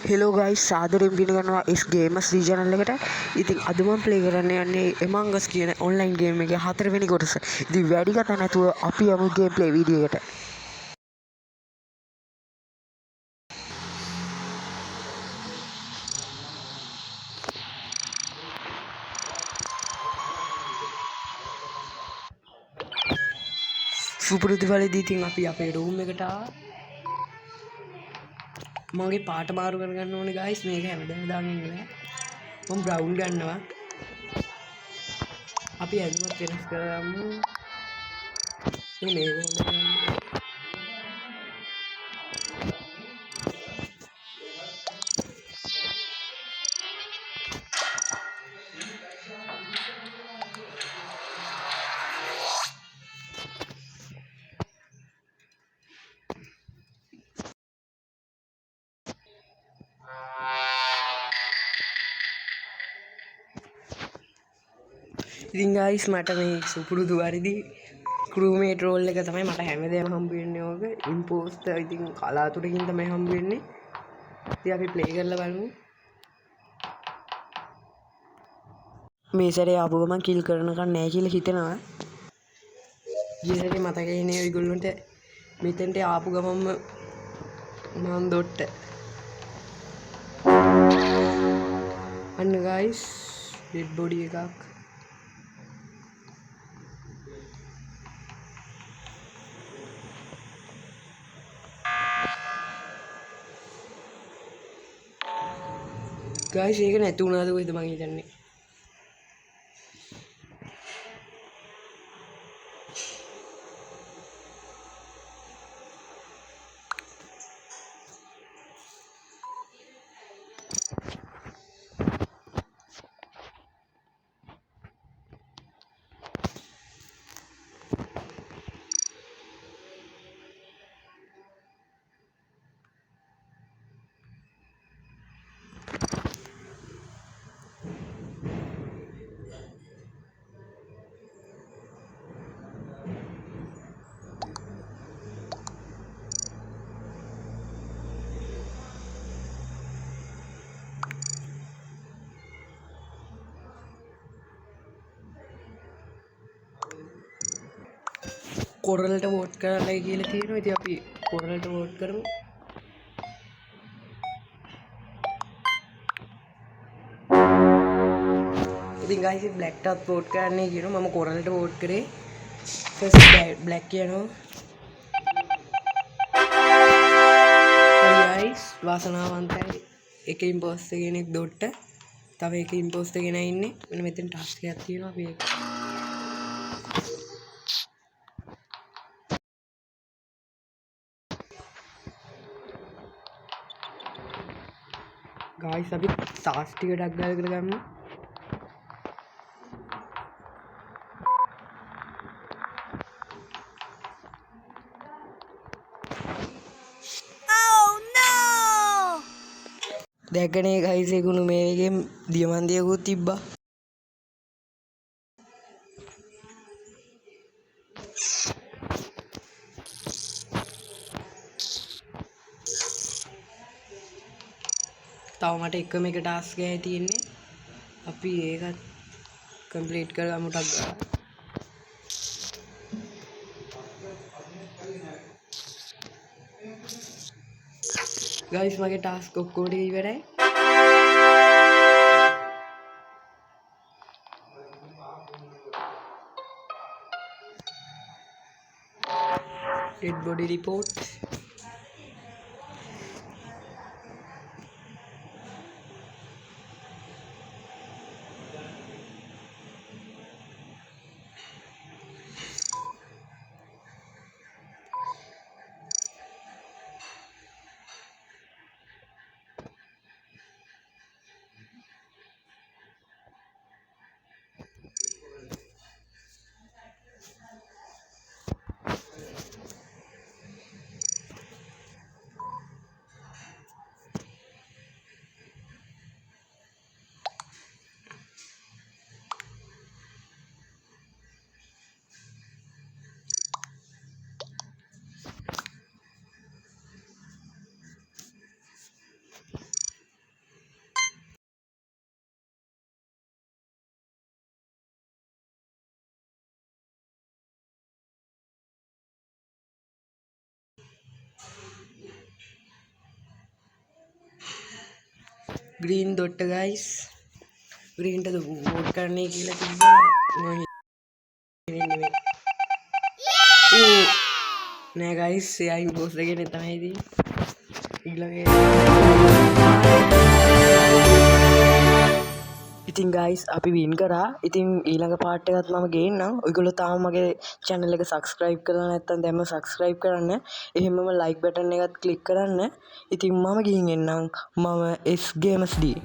Hello guys සාදරයෙන් පිළිගන්නවා S Gamers channel එකට. ඉතින් අද මම ප්ලේ කරන්න යන්නේ Among Us කියන ඔන්ලයින් ගේම් එකේ 4 වෙනි කොටස. ඉතින් වැඩි කතා නැතුව අපි යමු ගේම් ප්ලේ වීඩියෝ එකට. සුපුරුදු වෙලදී ඉතින් අපි අපේ රූම් එකට ආවා. මගේ පාට මාරු කරගන්න ඕනේ ගයිස්. මේක හැමදාම දාගෙන ඉන්නේ. මම බ්‍රවුන් ගන්නවා. අපි ඇඳුමත් වෙනස් කරගමු. මේක හොඳ ගන්න. ඉතින් ගයිස් මට මේ සුපුරුදු වරිදි ක්‍රූමේට් රෝල් එක තමයි මට හැමදේම හම්බ වෙන්නේ. ඕක ඉම්පෝස්ටර් ඉතින් කලාතුරකින් තමයි හම්බ වෙන්නේ. ඉතින් අපි ප්ලේ කරලා බලමු. මේ සැරේ ආපු ගමන් කිල් කරනකන් නැහැ කියලා හිතෙනවා. ගිය සැරේ මතකයිනේ ඔයගොල්ලන්ට මෙතෙන්ට ආපු ගමන්ම මම දොට්ට. අන්න ගයිස් ඩෙඩ් බොඩි එකක්. ගයිස් ඒක නැති වුණාද කොහෙද මං හිතන්නේ. කොරලට වෝට් කරන්නයි කියලා තියෙනවා. ඉතින් අපි කොරලට වෝට් කරමු. ඉතින් ගයිස් බ්ලැක්ටත් වෝට් කරන්නයි කියනවා. මම කොරලට වෝට් කරේ. ෆස්ට් බ්ලැක් කියනවා. ගයිස් වාසනාවන්තයි. එක ඉම්පෝස්ටර් කෙනෙක් දොට්ට. තව එක ඉම්පෝස්ටර් කෙනා ඉන්නේ. මෙන්න මෙතන ටාස්ක් එකක් තියෙනවා. අපි ඒක ගයිස් අපි ටාස්ක් ටික ඩක් ගාලා කරගමු. දැකනේ ගයිස් ඒකුණු මේකේ දියමන්තියකුත් තිබ්බා. තව මට එකම එක ටාස්ක් එකයි තියෙන්නේ. අපි ඒකත් කම්ප්ලීට් කරගමු ටක් ගාලා. ගයිස් මගේ ටාස්ක් ඔක්කොම ටික ඉවරයි. Dead body report. ග්‍රීන් දොට්ට ගයිස් ග්‍රීන්ට වෝට් කරන්නේ කියලා තිබ්බා නෑ ගයිස් එයා ඉම්පෝස් එකේ තමයි ඉතින් ඉතින් ගයිස් අපි වින් කරා ඉතින් ඊළඟ පාර්ට් එකත් මම ගේන්නම් ඔයගොල්ලෝ තාම මගේ channel එක subscribe කරලා නැත්නම් දැන්ම subscribe කරන්න එහෙමම like button එකත් click කරන්න ඉතින් මම ගිහින් එන්නම් මම S Gamers D